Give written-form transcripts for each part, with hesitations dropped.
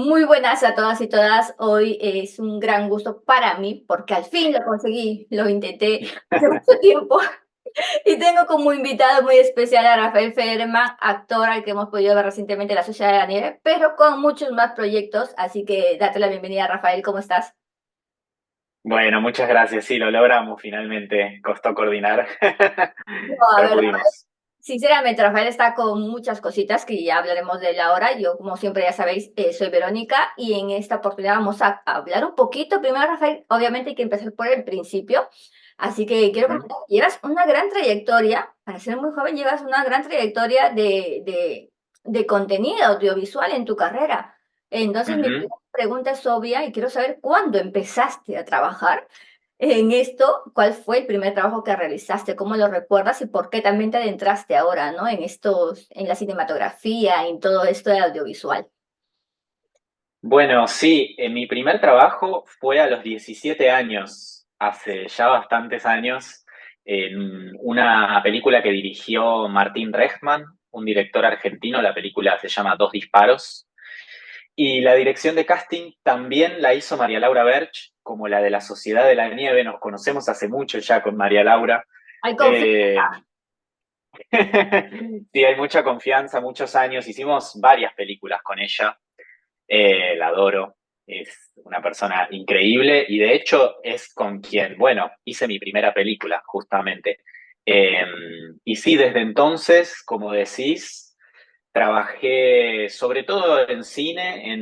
Muy buenas a todas y todas. Hoy es un gran gusto para mí porque al fin lo conseguí, lo intenté hace mucho tiempo y tengo como invitado muy especial a Rafael Federman, actor al que hemos podido ver recientemente en La Sociedad de la Nieve, pero con muchos más proyectos. Así que date la bienvenida, Rafael. ¿Cómo estás? Bueno, muchas gracias. Sí, lo logramos finalmente. Costó coordinar, No, a pero ver, pudimos. sinceramente, Rafael está con muchas cositas que ya hablaremos de él ahora. Yo, como siempre, ya sabéis, soy Verónica y en esta oportunidad vamos a hablar un poquito. Primero, Rafael, obviamente hay que empezar por el principio. Así que quiero Ujú, comentar, llevas una gran trayectoria, para ser muy joven, llevas una gran trayectoria de contenido audiovisual en tu carrera. Entonces, mi ujú. primera pregunta es obvia y quiero saber cuándo empezaste a trabajar en esto. ¿Cuál fue el primer trabajo que realizaste? ¿Cómo lo recuerdas y por qué también te adentraste ahora, ¿no? En estos, en la cinematografía, en todo esto de audiovisual. Bueno, sí, mi primer trabajo fue a los 17 años, hace ya bastantes años, en una película que dirigió Martín Rejman, un director argentino. La película se llama Dos Disparos. Y la dirección de casting también la hizo María Laura Berch, como la de La Sociedad de la Nieve. Nos conocemos hace mucho ya con María Laura. Hay Eh, Sí, hay mucha confianza, muchos años. Hicimos varias películas con ella. La adoro. Es una persona increíble y de hecho es con quien, bueno, hice mi primera película, justamente. Eh, y sí, desde entonces, como decís, trabajé sobre todo en cine,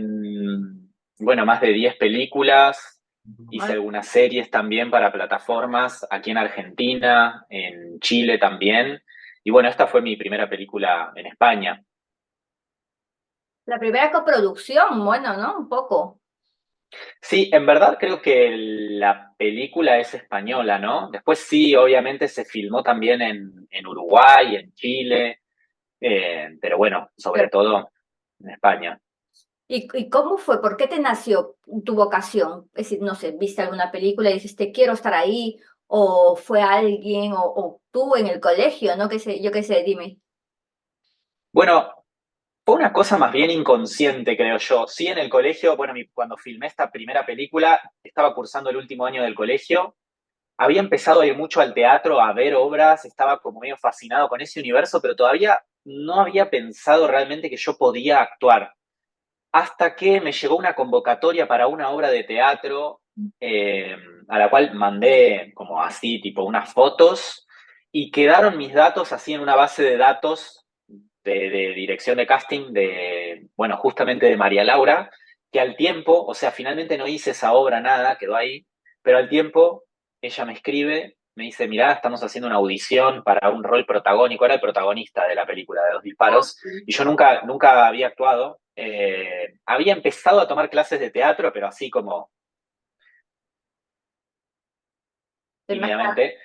bueno, más de 10 películas. Hice conflicto. algunas series también para plataformas aquí en Argentina, en Chile también. Y bueno, esta fue mi primera película en España. La primera coproducción, bueno, ¿no? Un poco. Sí, en verdad creo que la película es española, ¿no? Después sí, obviamente se filmó también en Uruguay, en Chile, pero bueno, sobre Pero, todo en España. ¿y cómo fue? ¿Por qué te nació tu vocación? Es decir, no sé, ¿viste alguna película y dijiste, quiero estar ahí? ¿O fue alguien, o tú en el colegio, ¿no? ¿Qué sé, yo qué sé, dime. Bueno, fue una cosa más bien inconsciente, creo yo. Sí, en el colegio, bueno, cuando filmé esta primera película, estaba cursando el último año del colegio. Había empezado a ir mucho al teatro, a ver obras, estaba como medio fascinado con ese universo, pero todavía no había pensado realmente que yo podía actuar. Hasta que me llegó una convocatoria para una obra de teatro, eh, a la cual mandé como así, tipo unas fotos, y quedaron mis datos así en una base de datos de dirección de casting de, bueno, justamente de María Laura, que al tiempo, o sea, finalmente no hice esa obra, nada, quedó ahí, pero al tiempo ella me escribe, me dice, mirá, estamos haciendo una audición para un rol protagónico, era el protagonista de la película de Dos Disparos, y yo nunca había actuado. Había empezado a tomar clases de teatro, pero así como tímidamente.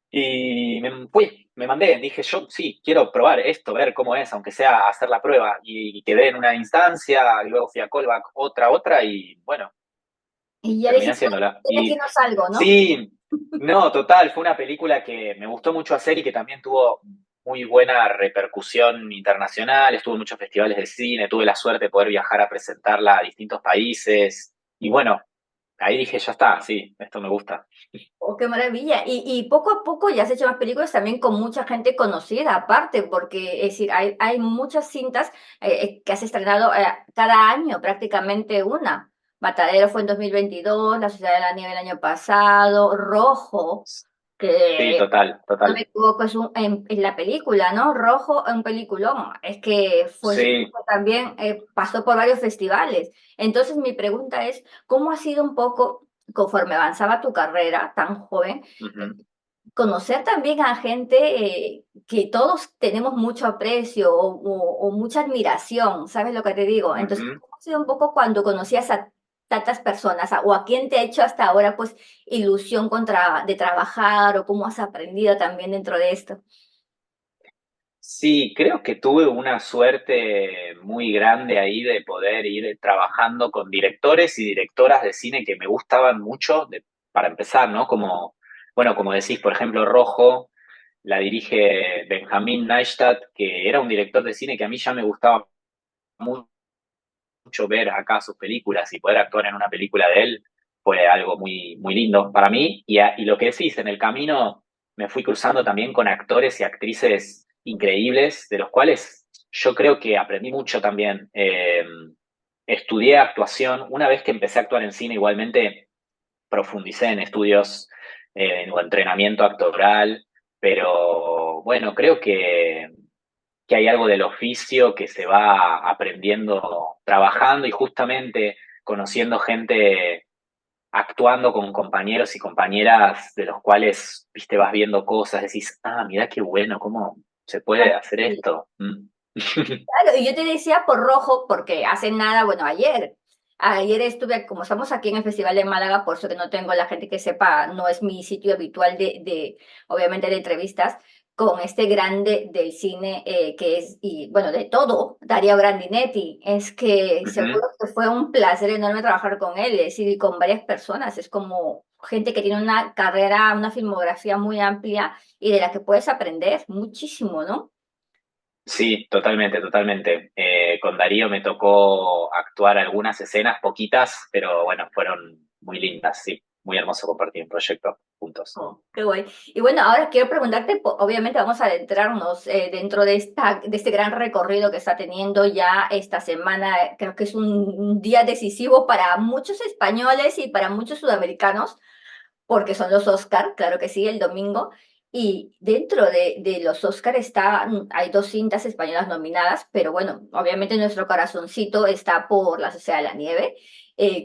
Y me fui, me mandé, dije yo sí, quiero probar esto, ver cómo es, aunque sea hacer la prueba. Y quedé en una instancia, y luego fui a callback, otra, y bueno, Y ya terminé dijiste, haciéndola. de aquí Y no salgo, ¿no? sí, no, total, fue una película que me gustó mucho hacer y que también tuvo muy buena repercusión internacional. Estuvo en muchos festivales de cine, tuve la suerte de poder viajar a presentarla a distintos países. Y bueno, ahí dije, ya está, sí, esto me gusta. Oh, qué maravilla. Y poco a poco ya has hecho más películas también con mucha gente conocida, aparte, porque es decir, hay muchas cintas que has estrenado cada año, prácticamente una. Matadero fue en 2022, La Sociedad de la Nieve el año pasado, Rojo, Sí, que total, no me total. equivoco, es en la película, ¿no? Rojo, un peliculón. Es que fue Sí. también, pasó por varios festivales. Entonces, mi pregunta es, ¿cómo ha sido un poco, conforme avanzaba tu carrera tan joven, eh, Ujú, conocer también a gente que todos tenemos mucho aprecio o mucha admiración? ¿Sabes lo que te digo? Entonces, ujú. ¿cómo ha sido un poco cuando conocías a tantas personas o a quién te ha hecho hasta ahora pues ilusión de trabajar o cómo has aprendido también dentro de esto? Sí, creo que tuve una suerte muy grande ahí de poder ir trabajando con directores y directoras de cine que me gustaban mucho, para empezar, ¿no? Como, bueno, como decís, por ejemplo, Rojo, la dirige Benjamín Neistat, que era un director de cine que a mí ya me gustaba mucho mucho ver acá sus películas y poder actuar en una película de él fue algo muy, muy lindo para mí. Y lo que decís, en el camino me fui cruzando también con actores y actrices increíbles, de los cuales yo creo que aprendí mucho también. Estudié actuación. Una vez que empecé a actuar en cine, igualmente profundicé en estudios o entrenamiento actoral, pero bueno, creo que hay algo del oficio que se va aprendiendo trabajando y justamente conociendo gente, actuando con compañeros y compañeras de los cuales, viste, vas viendo cosas, decís, mirá qué bueno, cómo se puede hacer Sí. esto. Mm. Claro, y yo te decía por rojo, porque hace nada, bueno, ayer estuve, como estamos aquí en el Festival de Málaga, por eso que no tengo la gente que sepa, no es mi sitio habitual obviamente, de entrevistas, con este grande del cine que es, y bueno, de todo, Dario Grandinetti. Es que seguro Ujú. que fue un placer enorme trabajar con él, es decir, con varias personas, es como gente que tiene una carrera, una filmografía muy amplia y de la que puedes aprender muchísimo, ¿no? Sí, totalmente, totalmente. Con Darío me tocó actuar algunas escenas, poquitas, pero bueno, fueron muy lindas, sí. Muy hermoso compartir un proyecto juntos. Oh, qué guay. Y bueno, ahora quiero preguntarte, obviamente vamos a adentrarnos dentro de este gran recorrido que está teniendo ya esta semana. Creo que es un día decisivo para muchos españoles y para muchos sudamericanos, porque son los Oscar, claro que sí, el domingo. Y dentro de los Oscar hay dos cintas españolas nominadas, pero bueno, obviamente nuestro corazoncito está por La Sociedad de la Nieve.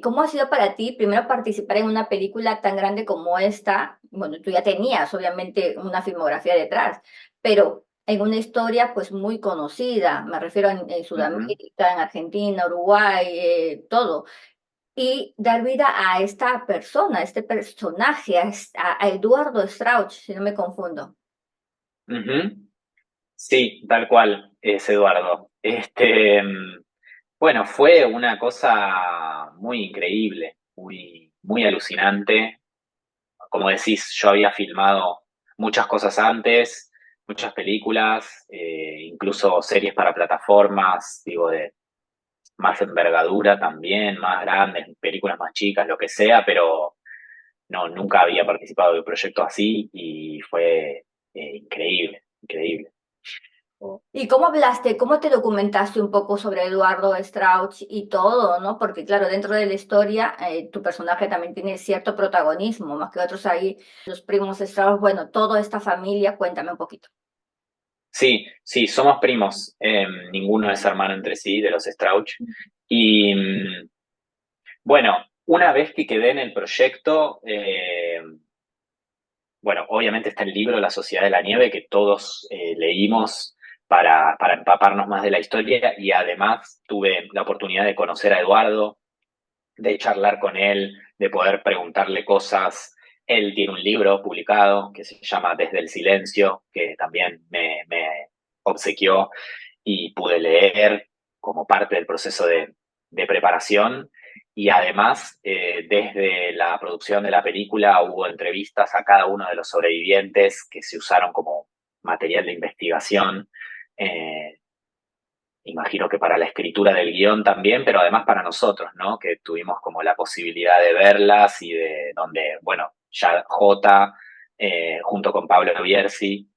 ¿Cómo ha sido para ti primero participar en una película tan grande como esta? Bueno, tú ya tenías obviamente una filmografía detrás, pero en una historia pues muy conocida, me refiero en Ujú, Sudamérica, en Argentina, Uruguay, todo y dar vida a esta persona, a este personaje, a Eduardo Strauch, si no me confundo. ujú. Sí, tal cual, es Eduardo. Bueno, fue una cosa muy increíble, muy, muy alucinante. Como decís, yo había filmado muchas cosas antes, muchas películas, incluso series para plataformas, digo, de más envergadura también, más grandes, películas más chicas, lo que sea, pero no, nunca había participado de un proyecto así y fue increíble, increíble. ¿Y cómo hablaste, cómo te documentaste un poco sobre Eduardo Strauch y todo, ¿no? Porque claro, dentro de la historia, tu personaje también tiene cierto protagonismo, más que otros ahí, los primos Strauch, bueno, toda esta familia, cuéntame un poquito. Sí, sí, somos primos, ninguno es hermano entre sí de los Strauch. Y bueno, una vez que quedé en el proyecto, bueno, obviamente está el libro La Sociedad de la Nieve que todos leímos para empaparnos más de la historia y además tuve la oportunidad de conocer a Eduardo, de charlar con él, de poder preguntarle cosas. Él tiene un libro publicado que se llama Desde el Silencio, que también me obsequió y pude leer como parte del proceso de preparación. Y además, desde la producción de la película hubo entrevistas a cada uno de los sobrevivientes que se usaron como material de investigación. Eh, Imagino que para la escritura del guión también, pero además para nosotros, ¿no? Que tuvimos como la posibilidad de verlas y de donde, bueno, ya Jota, junto con Pablo Bierzi,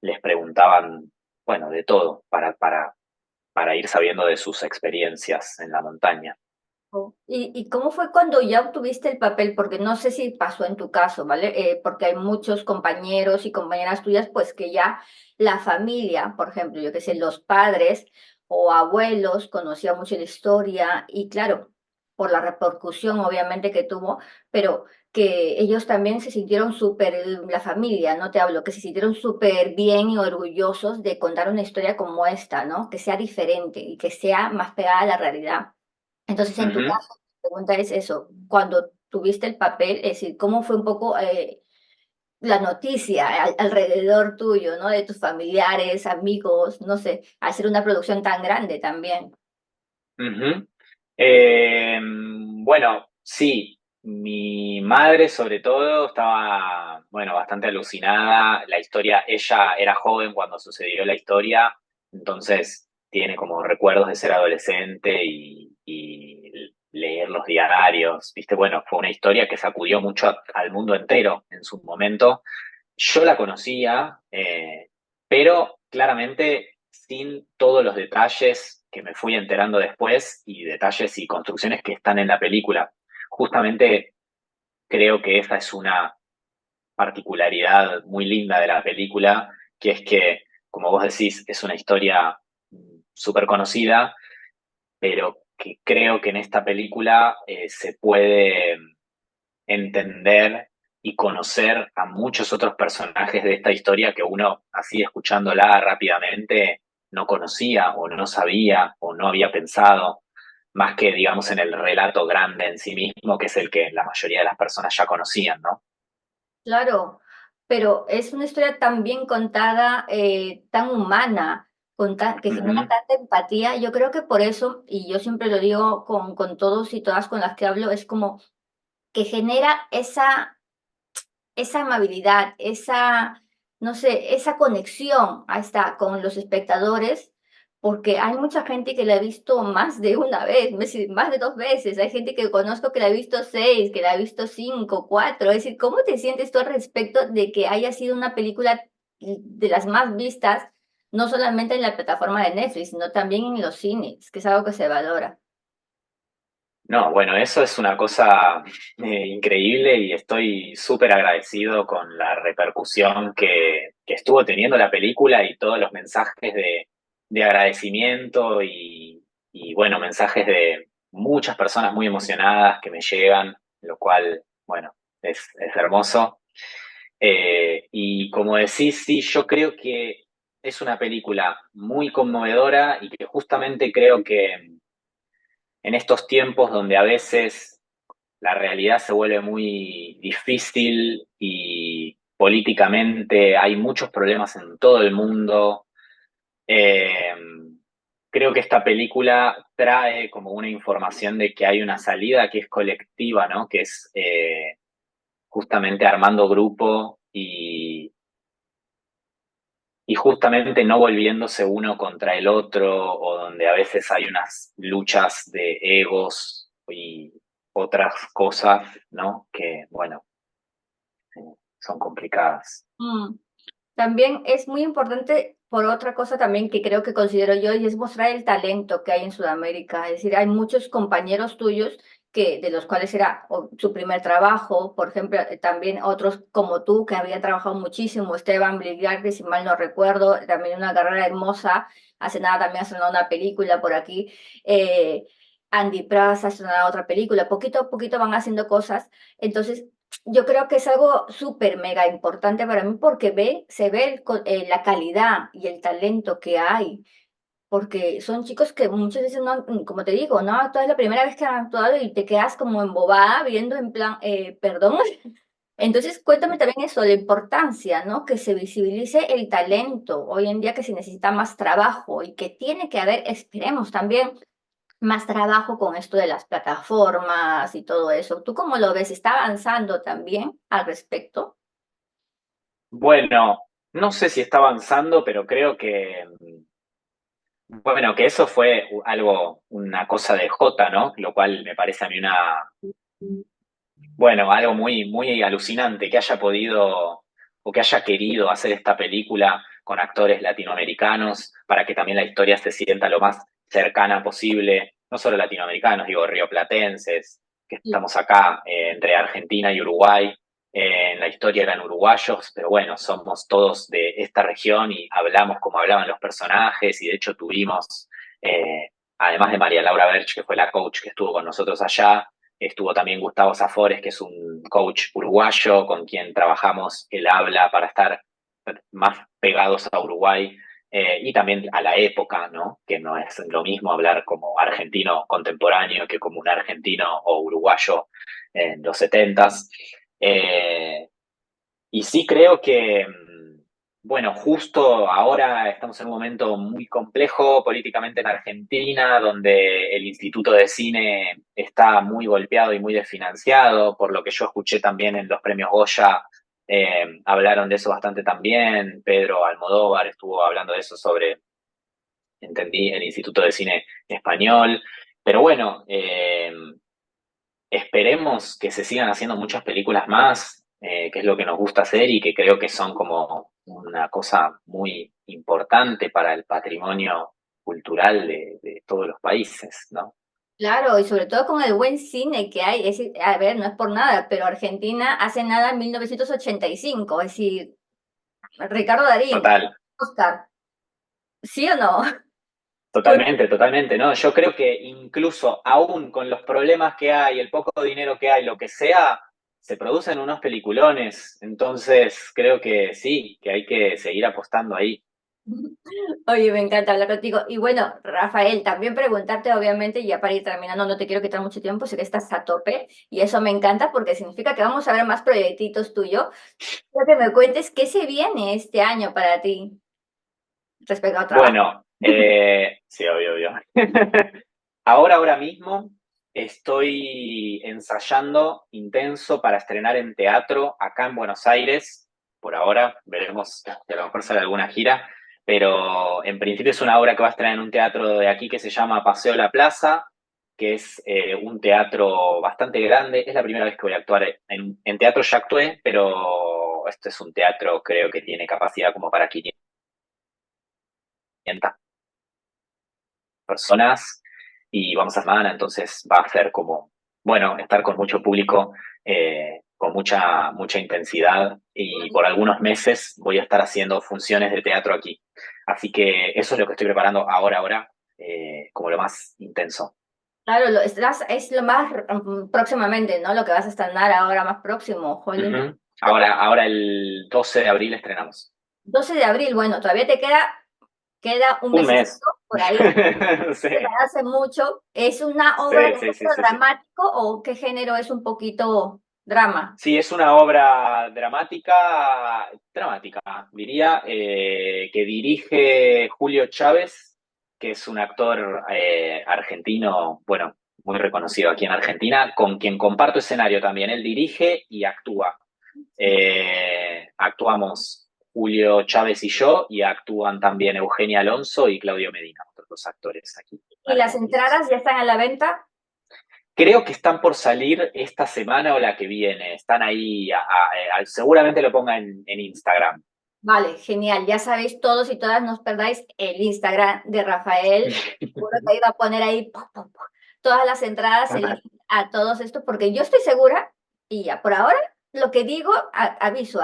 les preguntaban, bueno, de todo, para ir sabiendo de sus experiencias en la montaña. Oh. ¿Y cómo fue cuando ya obtuviste el papel? Porque no sé si pasó en tu caso, ¿vale? Porque hay muchos compañeros y compañeras tuyas, pues que ya la familia, por ejemplo, yo qué sé, los padres o abuelos conocían mucho la historia y claro, por la repercusión obviamente que tuvo, pero que ellos también se sintieron súper, la familia, no te hablo, que se sintieron súper bien y orgullosos de contar una historia como esta, ¿no? Que sea diferente y que sea más pegada a la realidad. Entonces, en tu Ujú, caso, la pregunta es eso, cuando tuviste el papel, es decir, ¿cómo fue un poco la noticia alrededor tuyo, ¿no? De tus familiares, amigos, no sé, hacer una producción tan grande también. ujú. Bueno, sí, mi madre sobre todo estaba, bueno, bastante alucinada. La historia, ella era joven cuando sucedió la historia, entonces tiene como recuerdos de ser adolescente y leer los diarios, ¿viste? Bueno, fue una historia que sacudió mucho al mundo entero en su momento. Yo la conocía, pero claramente sin todos los detalles que me fui enterando después y detalles y construcciones que están en la película. Justamente creo que esa es una particularidad muy linda de la película, que es que, como vos decís, es una historia súper conocida, pero que creo que en esta película se puede entender y conocer a muchos otros personajes de esta historia que uno, así escuchándola rápidamente, no conocía o no sabía o no había pensado, más que, digamos, en el relato grande en sí mismo, que es el que la mayoría de las personas ya conocían, ¿no? Claro, pero es una historia tan bien contada, tan humana, que genera Ujú. tanta empatía. Yo creo que por eso, y yo siempre lo digo con todos y todas con las que hablo, es como que genera esa amabilidad, no sé, esa conexión hasta con los espectadores, porque hay mucha gente que la ha visto más de una vez, más de 2 veces. Hay gente que conozco que la ha visto 6, que la ha visto 5, 4. Es decir, ¿cómo te sientes tú al respecto de que haya sido una película de las más vistas, no solamente en la plataforma de Netflix, sino también en los cines, que es algo que se valora? No, bueno, eso es una cosa increíble y estoy súper agradecido con la repercusión que estuvo teniendo la película y todos los mensajes de agradecimiento y, bueno, mensajes de muchas personas muy emocionadas que me llegan, lo cual, bueno, es hermoso. Y como decís, sí, yo creo que es una película muy conmovedora y que justamente creo que en estos tiempos donde a veces la realidad se vuelve muy difícil y políticamente hay muchos problemas en todo el mundo. Eh, Creo que esta película trae como una información de que hay una salida que es colectiva, ¿no? Que es justamente armando grupo y justamente no volviéndose uno contra el otro o donde a veces hay unas luchas de egos y otras cosas, ¿no? Que, bueno, son complicadas. Mm. También es muy importante, por otra cosa también que creo que considero yo, y es mostrar el talento que hay en Sudamérica. Es decir, hay muchos compañeros tuyos de los cuales era su primer trabajo, por ejemplo, también otros como tú que habían trabajado muchísimo, Esteban Bligardi, si mal no recuerdo, también una carrera hermosa, hace nada también ha estrenado una película por aquí, eh, Andy Praz ha estrenado otra película, poquito a poquito van haciendo cosas, entonces yo creo que es algo súper mega importante para mí porque se ve la calidad y el talento que hay, porque son chicos que muchas veces no, como te digo, no, toda es la primera vez que han actuado y te quedas como embobada viendo en plan, perdón. Entonces, cuéntame también eso, la importancia, ¿no? Que se visibilice el talento hoy en día que se necesita más trabajo y que tiene que haber, esperemos también, más trabajo con esto de las plataformas y todo eso. ¿Tú cómo lo ves? ¿Está avanzando también al respecto? Bueno, no sé si está avanzando, pero creo que, bueno, que eso fue algo, una cosa de Jota, ¿no? Lo cual me parece a mí bueno, algo muy, muy alucinante que haya podido o que haya querido hacer esta película con actores latinoamericanos para que también la historia se sienta lo más cercana posible, no solo latinoamericanos, digo, rioplatenses, que Sí. estamos acá entre Argentina y Uruguay. En la historia eran uruguayos, pero bueno, somos todos de esta región y hablamos como hablaban los personajes y de hecho tuvimos, además de María Laura Berch, que fue la coach que estuvo con nosotros allá, estuvo también Gustavo Zafores, que es un coach uruguayo con quien trabajamos el habla para estar más pegados a Uruguay y también a la época, ¿no? Que no es lo mismo hablar como argentino contemporáneo que como un argentino o uruguayo en los setentas. Eh, y sí creo que, bueno, justo ahora estamos en un momento muy complejo políticamente en Argentina, donde el Instituto de Cine está muy golpeado y muy desfinanciado, por lo que yo escuché también en los premios Goya, hablaron de eso bastante también, Pedro Almodóvar estuvo hablando de eso sobre entendí, el Instituto de Cine Español, pero bueno, esperemos que se sigan haciendo muchas películas más, que es lo que nos gusta hacer y que creo que son como una cosa muy importante para el patrimonio cultural de todos los países, ¿no? Claro, y sobre todo con el buen cine que hay, a ver, no es por nada, pero Argentina hace nada en 1985, es decir, Ricardo Darín, Total, Oscar, ¿sí o no? totalmente, totalmente, ¿no? Yo creo que incluso aún con los problemas que hay, el poco dinero que hay, lo que sea, se producen unos peliculones, entonces creo que sí, que hay que seguir apostando ahí. Oye, me encanta hablar contigo. Y bueno, Rafael, también preguntarte, obviamente, ya para ir terminando, no te quiero quitar mucho tiempo, sé que estás a tope y eso me encanta porque significa que vamos a ver más proyectitos tuyos. Quiero que me cuentes qué se viene este año para ti respecto al trabajo. Bueno, sí, obvio, obvio. Ahora mismo estoy ensayando intenso para estrenar en teatro acá en Buenos Aires. Por ahora, veremos si a lo mejor sale alguna gira, pero en principio es una obra que va a estrenar en un teatro de aquí que se llama Paseo La Plaza, que es un teatro bastante grande. Es la primera vez que voy a actuar en teatro, ya actué, pero este es un teatro, creo que tiene capacidad como para 500 personas y vamos a semana, entonces va a ser como, bueno, estar con mucho público, con mucha intensidad y por algunos meses voy a estar haciendo funciones de teatro aquí. Así que eso es lo que estoy preparando ahora, como lo más intenso. Claro, es lo más próximamente, ¿no? Lo que vas a estrenar ahora más próximo, Jolín. Ujú. Ahora el 12 de abril estrenamos. 12 de abril, bueno, todavía te queda un Un mesecito mes. por ahí, Sí, hace mucho. ¿Es una obra sí, de sí, sí, género sí, sí. dramático o qué género es un poquito drama? Sí, es una obra dramática, diría, que dirige Julio Chávez, que es un actor argentino, bueno, muy reconocido aquí en Argentina, con quien comparto escenario también. Él dirige y actúa. Actuamos Julio Chávez y yo, y actúan también Eugenia Alonso y Claudio Medina, otros dos actores aquí ¿Y las argentinos. entradas ya están a la venta? Creo que están por salir esta semana o la que viene. Están ahí, seguramente lo ponga en Instagram. Vale, genial. Ya sabéis todos y todas, no os perdáis el Instagram de Rafael. Seguro que iba a poner ahí todas las entradas, el Total. link a todos estos, porque yo estoy segura, y ya por ahora lo que digo, aviso,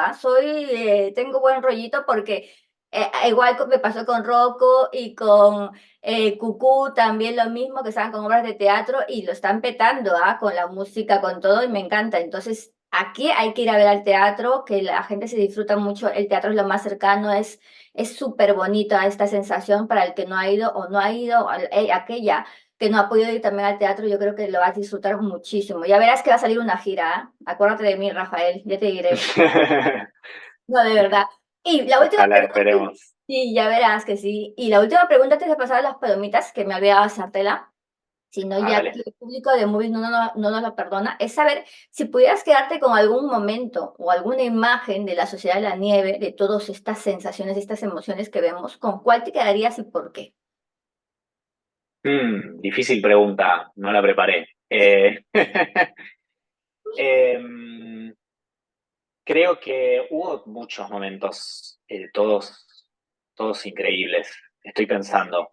tengo buen rollito porque igual me pasó con Rocco y con Cucú, también lo mismo, que estaban con obras de teatro y lo están petando, con la música, con todo, y me encanta. Entonces, aquí hay que ir a ver al teatro, que la gente se disfruta mucho, el teatro es lo más cercano, es súper bonita esta sensación para el que no ha ido o no ha ido, aquella que no ha podido ir también al teatro, yo creo que lo vas a disfrutar muchísimo. Ya verás que va a salir una gira, ¿ah? Acuérdate de mí, Rafael, ya te diré. No, de verdad. Y la última Ojalá, pregunta, esperemos. sí, ya verás que sí. Y la última pregunta antes de pasar a las palomitas, que me olvidaba hacértela, si no ya Dale. aquí el público de Movies no nos lo perdona, es saber si pudieras quedarte con algún momento o alguna imagen de la Sociedad de la Nieve, de todas estas sensaciones, estas emociones que vemos, ¿con cuál te quedarías y por qué? Difícil pregunta, no la preparé. Em, Creo que hubo muchos momentos, todos increíbles. Estoy pensando.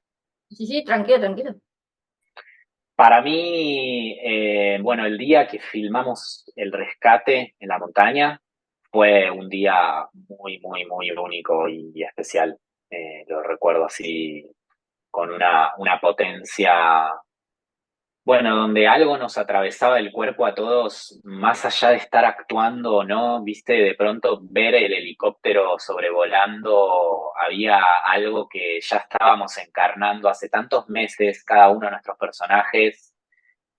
Sí, sí, tranquilo, tranquilo. Para mí, bueno, el día que filmamos el rescate en la montaña fue un día muy único y especial. Lo recuerdo así con una potencia, bueno, donde algo nos atravesaba el cuerpo a todos, más allá de estar actuando o no, viste, de pronto ver el helicóptero sobrevolando, había algo que ya estábamos encarnando hace tantos meses, cada uno de nuestros personajes,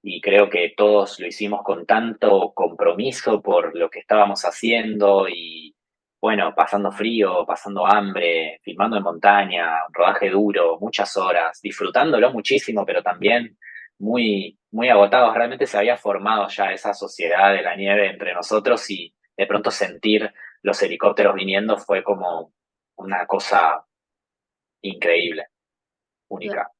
y creo que todos lo hicimos con tanto compromiso por lo que estábamos haciendo y bueno, pasando frío, pasando hambre, filmando en montaña, un rodaje duro, muchas horas, disfrutándolo muchísimo, pero también muy agotados. Realmente se había formado ya esa sociedad de la nieve entre nosotros y de pronto sentir los helicópteros viniendo fue como una cosa increíble. única.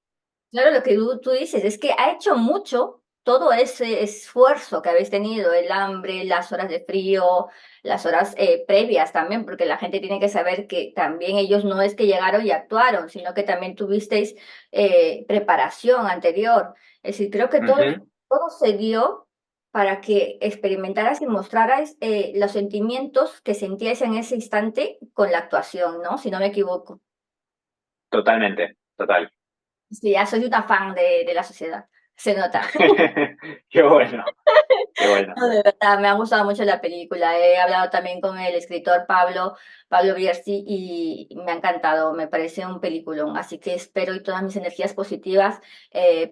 Claro, lo que tú dices es que ha hecho mucho todo ese esfuerzo que habéis tenido, el hambre, las horas de frío, las horas previas también, porque la gente tiene que saber que también ellos no es que llegaron y actuaron, sino que también tuvisteis preparación anterior. Es decir, creo que Ujú, todo se dio para que experimentaras y mostrarais los sentimientos que sentíais en ese instante con la actuación, ¿no? Si no me equivoco. totalmente, total. Sí, ya soy una fan de la sociedad, se nota. Qué bueno, qué bueno. No, de verdad, me ha gustado mucho la película. He hablado también con el escritor Pablo Bierzi, y me ha encantado. Me parece un peliculón. Así que espero y todas mis energías positivas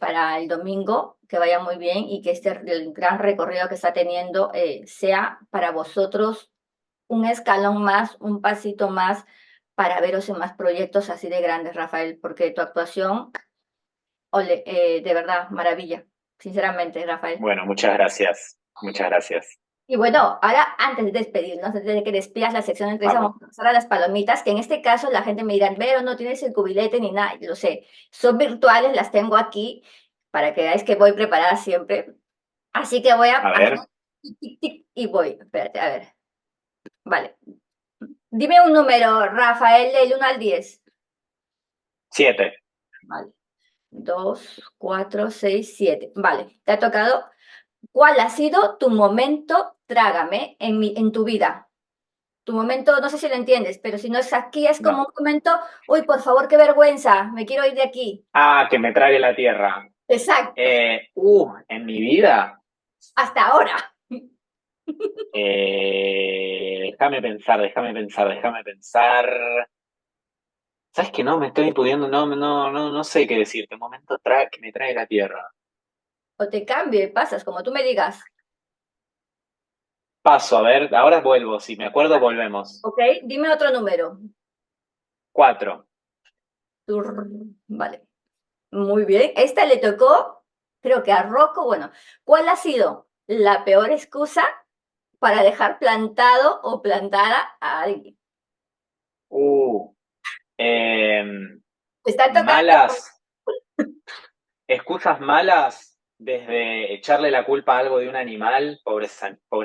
para el domingo, que vaya muy bien y que el gran recorrido que está teniendo sea para vosotros un escalón más, un pasito más para veros en más proyectos así de grandes, Rafael, porque tu actuación, ole, de verdad, maravilla. Sinceramente, Rafael. Bueno, muchas gracias. Muchas gracias. Y bueno, ahora antes de despedirnos, antes de que despidas la sección de entrevista, Vamos. vamos a pasar a las palomitas, que en este caso la gente me dirá, pero no tienes el cubilete ni nada, lo sé, son virtuales, las tengo aquí para que veáis que voy preparada siempre. Así que voy a A hacer ver, tic, tic, tic, y voy. Espérate, a ver. Vale. Dime un número, Rafael, del 1 al 10. 7. Vale. 2, 4, 6, 7. Vale, te ha tocado. ¿Cuál ha sido tu momento, trágame, en tu vida? Tu momento, no sé si lo entiendes, pero si no es aquí, es como No. un momento, uy, por favor, qué vergüenza, me quiero ir de aquí. Ah, que me trague la tierra. Exacto, En mi vida. hasta ahora. Déjame pensar, déjame pensar, déjame pensar. ¿Sabes que no me estoy pudiendo? No sé qué decirte. Un momento que me trae la tierra. O te cambio y pasas, como tú me digas. Paso, a ver, ahora vuelvo. Si me acuerdo, volvemos. Ok, dime otro número. 4. Turr, vale, muy bien. Esta le tocó, creo que a Rocco. Bueno, ¿cuál ha sido la peor excusa para dejar plantado o plantada a alguien? Uh, em, Te están tocando. malas, excusas malas, desde echarle la culpa a algo de un animal, pobre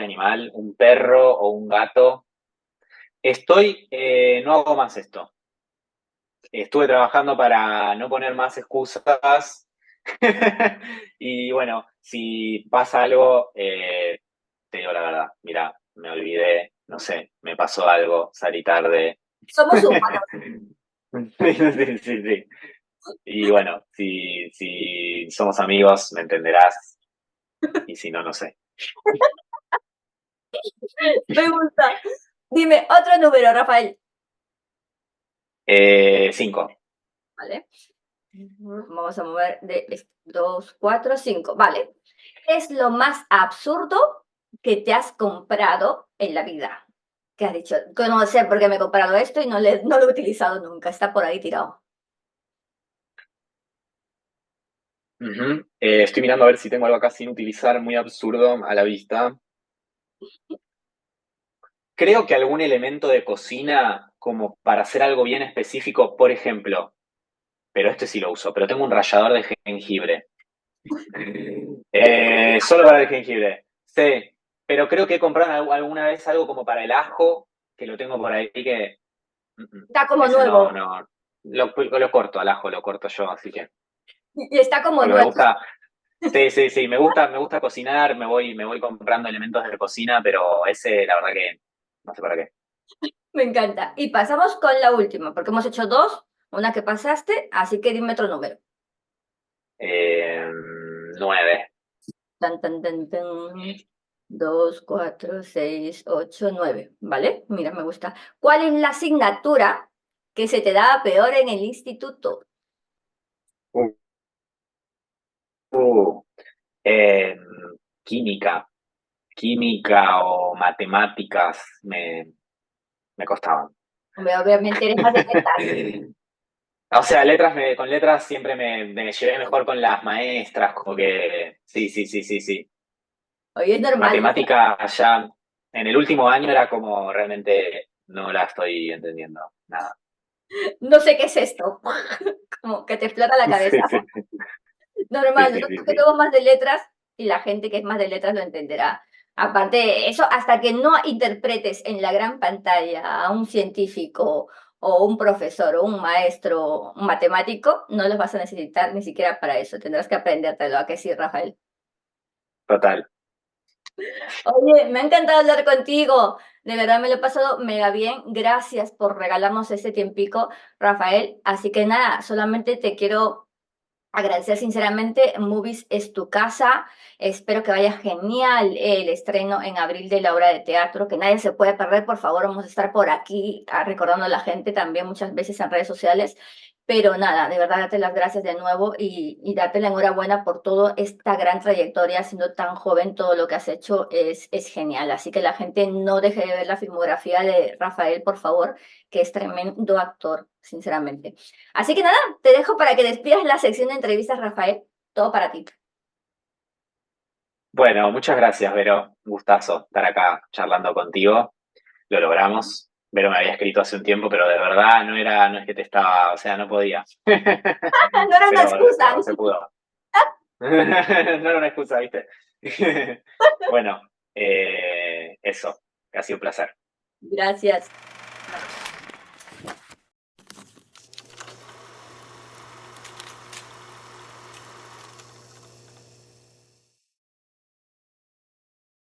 animal, un perro o un gato. No hago más esto. Estuve trabajando para no poner más excusas. Y bueno, si pasa algo, te digo la verdad. Mira, me olvidé, no sé, me pasó algo, salí tarde. Somos humanos. Sí, sí, sí. Y bueno, si somos amigos, me entenderás. Y si no, no sé. Me gusta. Dime otro número, Rafael. 5. ¿Vale? Vamos a mover de 2, 4, 5. Vale. ¿Qué es lo más absurdo que te has comprado en la vida? ¿Qué has dicho? Que no sé por qué me he comprado esto y no lo he utilizado nunca. Está por ahí tirado. Ujú. Estoy mirando a ver si tengo algo acá sin utilizar, muy absurdo a la vista. Creo que algún elemento de cocina, como para hacer algo bien específico, por ejemplo, pero este sí lo uso, pero tengo un rallador de jengibre. Solo para el jengibre. Sí, pero creo que he comprado alguna vez algo como para el ajo, que lo tengo por ahí que... Está como Ese no, nuevo. no. Lo corto, al ajo lo corto yo, así que... Y está como Porque me nuevo. gusta... Sí, sí, sí, me gusta cocinar, me voy comprando elementos de cocina, pero ese, la verdad que no sé para qué. Me encanta. Y pasamos con la última, porque hemos hecho dos, una que pasaste, así que dime otro número. Eh, 9. Tan, tan, tan, tan. 2, 4, 6, 8, 9. ¿Vale? Mira, me gusta. ¿Cuál es la asignatura que se te daba peor en el instituto? Uh, uh, eh, química, química o matemáticas me costaban. Hombre, obviamente eres más de letras. O sea, con letras siempre me llevé mejor con las maestras, como que sí, sí, sí, sí, sí. Hoy es normal. Matemática ya en el último año era como realmente no la estoy entendiendo, nada. No sé qué es esto. Como que te explota la cabeza. Sí, sí, sí, Normal, sí, nosotros sí, que sí. somos más de letras y la gente que es más de letras lo entenderá. Aparte de eso, hasta que no interpretes en la gran pantalla a un científico o un profesor o un maestro, un matemático, no los vas a necesitar ni siquiera para eso. Tendrás que aprendértelo. ¿A qué sí, Rafael? Total. Oye, me ha encantado hablar contigo. De verdad me lo he pasado mega bien. Gracias por regalarnos este tiempico, Rafael. Así que nada, solamente te quiero agradecer sinceramente. Movies es tu casa. Espero que vaya genial el estreno en abril de la obra de teatro, que nadie se puede perder. Por favor, vamos a estar por aquí recordando a la gente también muchas veces en redes sociales. Pero nada, de verdad, darte las gracias de nuevo y darte la enhorabuena por toda esta gran trayectoria, siendo tan joven, todo lo que has hecho es genial. Así que la gente no deje de ver la filmografía de Rafael, por favor, que es tremendo actor, sinceramente. Así que nada, te dejo para que despidas la sección de entrevistas, Rafael. Todo para ti. Bueno, muchas gracias, Vero. Un gustazo estar acá charlando contigo. Lo logramos. Vero me había escrito hace un tiempo, pero de verdad no es que te estaba, o sea, no podía. No era una excusa. Pero se pudo. No era una excusa, ¿viste? Bueno, eso, ha sido un placer. Gracias.